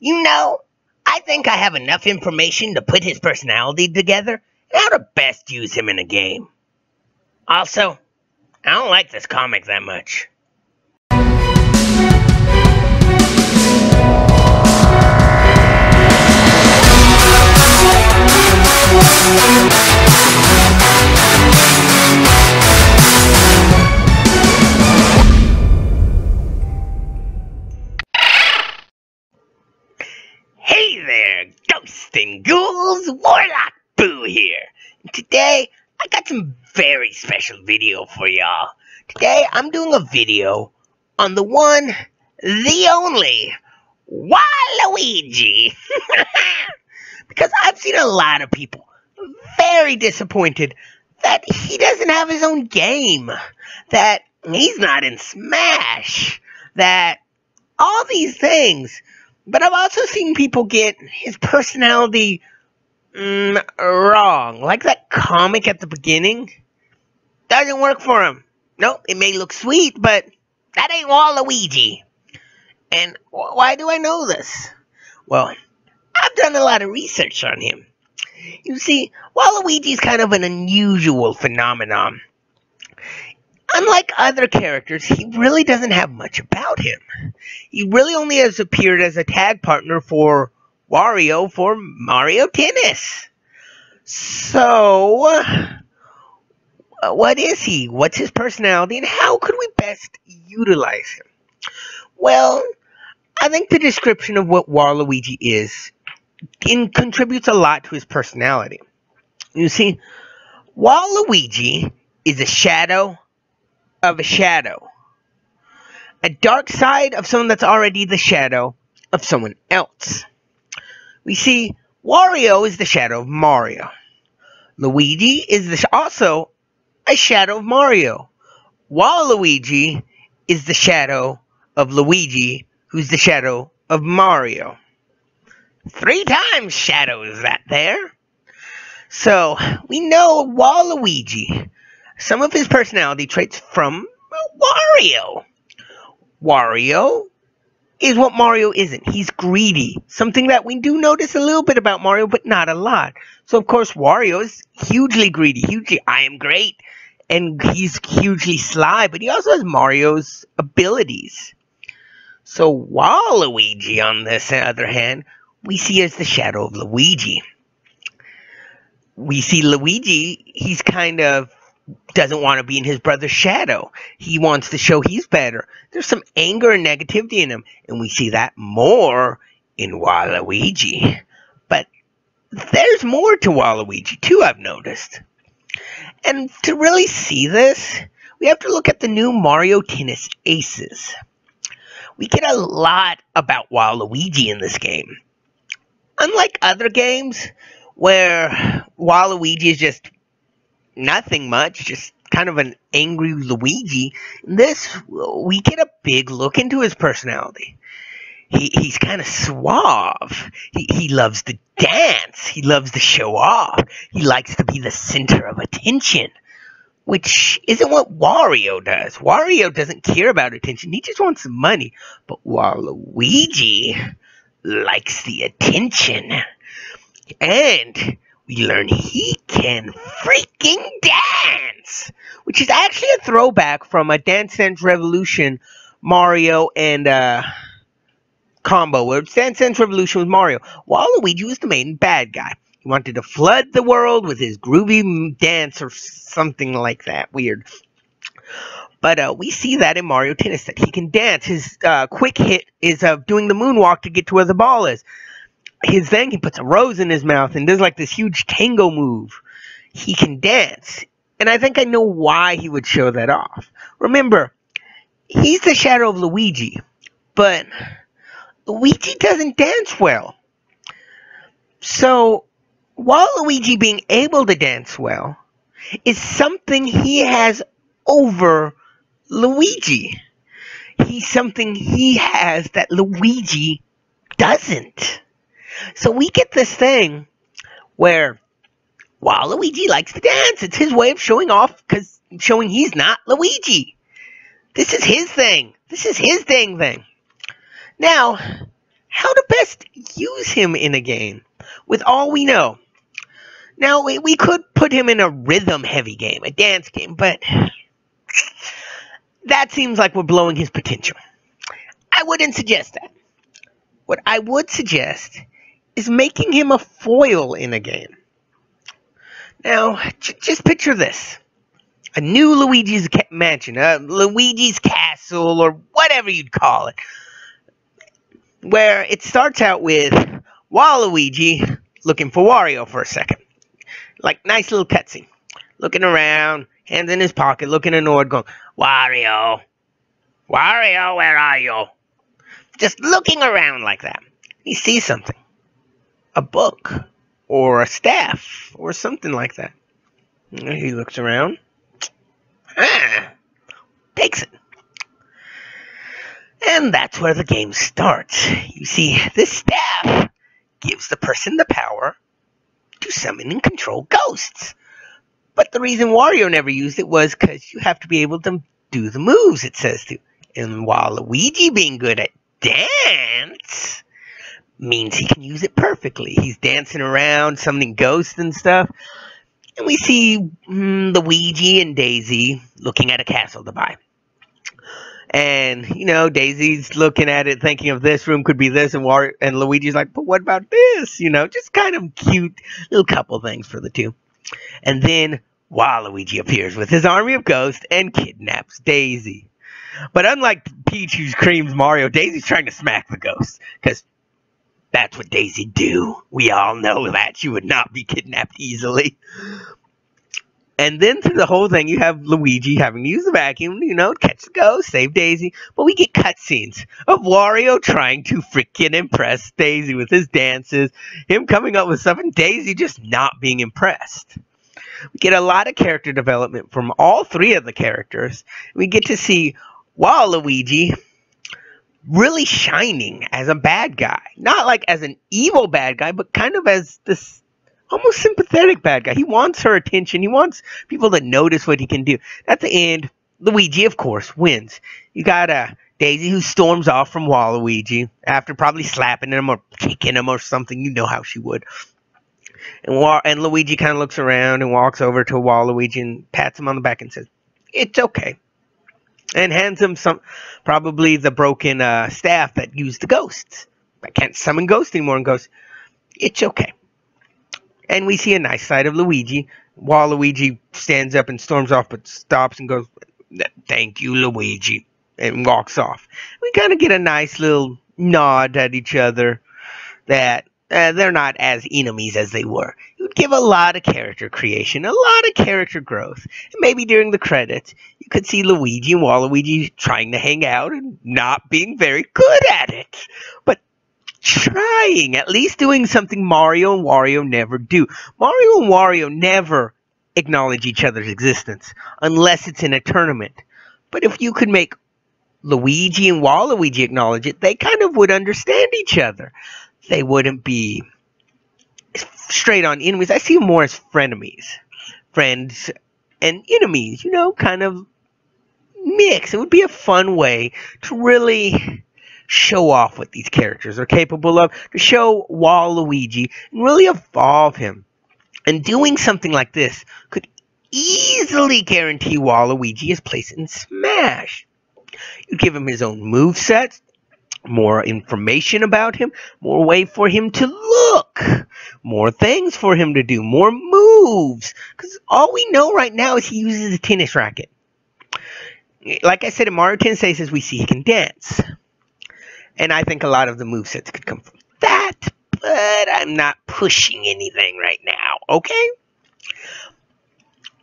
You know, I think I have enough information to put his personality together and how to best use him in a game. Also, I don't like this comic that much. Hey there, ghosts and ghouls, Warlock Boo here. And today, I got some very special video for y'all. Today, I'm doing a video on the one, the only, Waluigi. Because I've seen a lot of people very disappointed that he doesn't have his own game, that he's not in Smash, that all these things. But I've also seen people get his personality wrong. Like that comic at the beginning. Doesn't work for him. Nope, it may look sweet, but that ain't Waluigi. And why do I know this? Well, I've done a lot of research on him. You see, Waluigi's kind of an unusual phenomenon. Unlike other characters, he really doesn't have much about him. He really only has appeared as a tag partner for Wario for Mario Tennis. So, what is he? What's his personality? And how could we best utilize him? Well, I think the description of what Waluigi is contributes a lot to his personality. You see, Waluigi is a shadow of a shadow. A dark side of someone that's already the shadow of someone else. We see Wario is the shadow of Mario. Luigi is also a shadow of Mario. Waluigi is the shadow of Luigi, who's the shadow of Mario. 3 times shadow is that there. So, we know Waluigi. Some of his personality traits from Wario. Wario is what Mario isn't. He's greedy. Something that we do notice a little bit about Mario, but not a lot. So, of course, Wario is hugely greedy. Hugely, I am great. And he's hugely sly, but he also has Mario's abilities. So, Waluigi, on this other hand, we see as the shadow of Luigi. We see Luigi, he's kind of doesn't want to be in his brother's shadow. He wants to show he's better. There's some anger and negativity in him, and we see that more in Waluigi. But there's more to Waluigi, too, I've noticed. And to really see this, we have to look at the new Mario Tennis Aces. We get a lot about Waluigi in this game. Unlike other games, where Waluigi is just nothing much, just kind of an angry Luigi. In this, we get a big look into his personality. He's kind of suave. He loves to dance. He loves to show off. He likes to be the center of attention, which isn't what Wario does. Wario doesn't care about attention. He just wants some money. But Waluigi likes the attention. And we learn he can freaking dance, which is actually a throwback from a Dance Dance Revolution Mario and combo, where Dance Dance Revolution was Mario. Waluigi was the main bad guy. He wanted to flood the world with his groovy dance or something like that. Weird. But we see that in Mario Tennis, that he can dance. His quick hit is doing the moonwalk to get to where the ball is. His thing, he puts a rose in his mouth and does like this huge tango move. He can dance. And I think I know why he would show that off. Remember, he's the shadow of Luigi. But Luigi doesn't dance well. So, Waluigi being able to dance well is something he has over Luigi. He's something he has that Luigi doesn't. So we get this thing where Waluigi likes to dance. It's his way of showing off, because showing he's not Luigi. This is his thing. This is his dang thing. Now, how to best use him in a game with all we know. Now, we could put him in a rhythm-heavy game, a dance game, but that seems like we're blowing his potential. I wouldn't suggest that. What I would suggest is making him a foil in a game. Now, just picture this. A new Luigi's Mansion, Luigi's Castle, or whatever you'd call it, where it starts out with Waluigi looking for Wario for a second. Like, nice little cutscene. Looking around, hands in his pocket, looking annoyed, going, Wario, Wario, where are you? Just looking around like that. He sees something. A book, or a staff, or something like that. He looks around. Takes it. And that's where the game starts. You see, this staff gives the person the power to summon and control ghosts. But the reason Wario never used it was because you have to be able to do the moves it says to. And Waluigi being good at dance means he can use it perfectly. He's dancing around, summoning ghosts and stuff. And we see Luigi and Daisy looking at a castle to buy. And, Daisy's looking at it, thinking of this room could be this, and Luigi's like, but what about this? Just kind of cute little couple things for the two. And then Waluigi appears with his army of ghosts and kidnaps Daisy. But unlike Peach, who screams Mario, Daisy's trying to smack the ghosts, because that's what Daisy do. We all know that. She would not be kidnapped easily. And then through the whole thing, you have Luigi having to use the vacuum, catch the ghost, save Daisy. But we get cutscenes of Wario trying to freaking impress Daisy with his dances, him coming up with stuff, and Daisy just not being impressed. We get a lot of character development from all three of the characters. We get to see Waluigi really shining as a bad guy. Not like as an evil bad guy, but kind of as this almost sympathetic bad guy. He wants her attention. He wants people to notice what he can do. At the end, Luigi, of course, wins. You got Daisy who storms off from Waluigi after probably slapping him or kicking him or something. You know how she would. And Luigi kind of looks around and walks over to Waluigi and pats him on the back and says, "It's okay." And hands him probably the broken staff that used the ghosts. I can't summon ghosts anymore, and goes, "It's okay." And we see a nice side of Luigi. Waluigi stands up and storms off, but stops and goes, "Thank you, Luigi," and walks off. We kind of get a nice little nod at each other that they're not as enemies as they were. It would give a lot of character creation, a lot of character growth. And maybe during the credits, you could see Luigi and Waluigi trying to hang out and not being very good at it. But trying, at least doing something Mario and Wario never do. Mario and Wario never acknowledge each other's existence unless it's in a tournament. But if you could make Luigi and Waluigi acknowledge it, they kind of would understand each other. They wouldn't be straight on enemies. I see them more as frenemies. Friends and enemies, kind of mix. It would be a fun way to really show off what these characters are capable of, to show Waluigi and really evolve him. And doing something like this could easily guarantee Waluigi his place in Smash. You give him his own movesets, more information about him, more way for him to look, more things for him to do, more moves. Because all we know right now is he uses a tennis racket. Like I said, in Mario Tennis Aces, we see he can dance. And I think a lot of the movesets could come from that, but I'm not pushing anything right now, okay?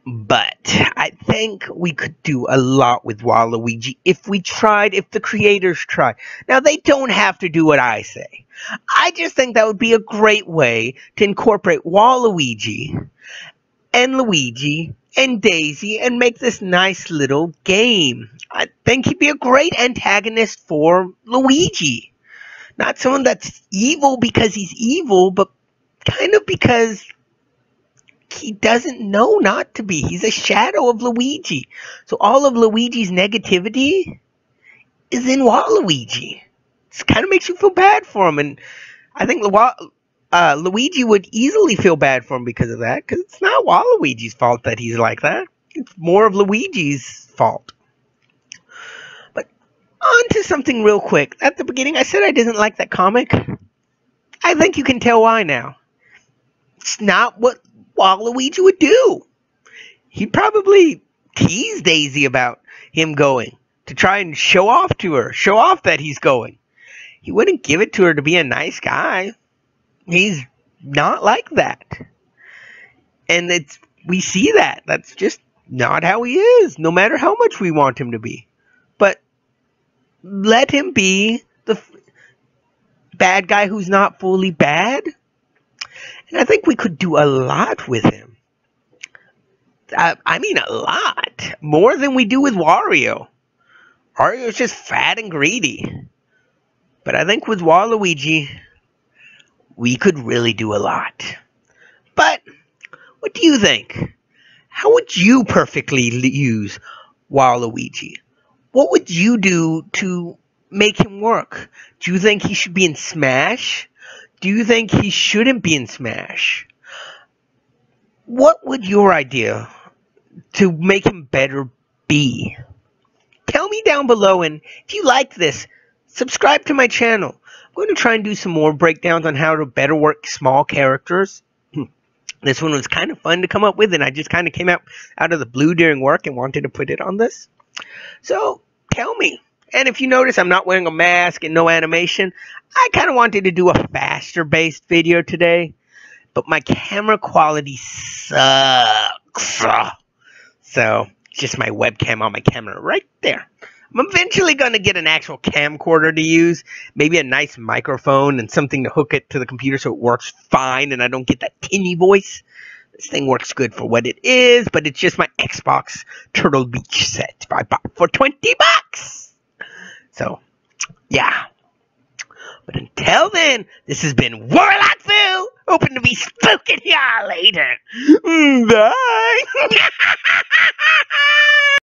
But I think we could do a lot with Waluigi if the creators tried. Now, they don't have to do what I say. I just think that would be a great way to incorporate Waluigi and Luigi and Daisy and make this nice little game. I think he'd be a great antagonist for Luigi. Not someone that's evil because he's evil, but kind of because he doesn't know not to be. He's a shadow of Luigi. So all of Luigi's negativity is in Waluigi. It kind of makes you feel bad for him. And I think Luigi would easily feel bad for him because of that, because it's not Waluigi's fault that he's like that. It's more of Luigi's fault. But on to something real quick. At the beginning, I said I didn't like that comic. I think you can tell why now. It's not what Waluigi would do. He'd probably tease Daisy about him going to try and show off to her, show off that he's going. He wouldn't give it to her to be a nice guy. He's not like that. And we see that. That's just not how he is, no matter how much we want him to be. But let him be the bad guy who's not fully bad. And I think we could do a lot with him. I mean a lot. More than we do with Wario. Wario's just fat and greedy. But I think with Waluigi, we could really do a lot. But what do you think? How would you perfectly use Waluigi? What would you do to make him work? Do you think he should be in Smash? Do you think he shouldn't be in Smash? What would your idea to make him better be? Tell me down below, and if you liked this, subscribe to my channel. I'm going to try and do some more breakdowns on how to better work small characters. This one was kind of fun to come up with, and I just kind of came out of the blue during work and wanted to put it on this. So, tell me. And if you notice, I'm not wearing a mask and no animation. I kind of wanted to do a faster-based video today, but my camera quality sucks. So, just my webcam on my camera right there. I'm eventually going to get an actual camcorder to use, maybe a nice microphone and something to hook it to the computer so it works fine and I don't get that tinny voice. This thing works good for what it is, but it's just my Xbox Turtle Beach set I bought for $20. So, yeah. But until then, this has been Warlock Phil, hoping to be spooking y'all later. Bye!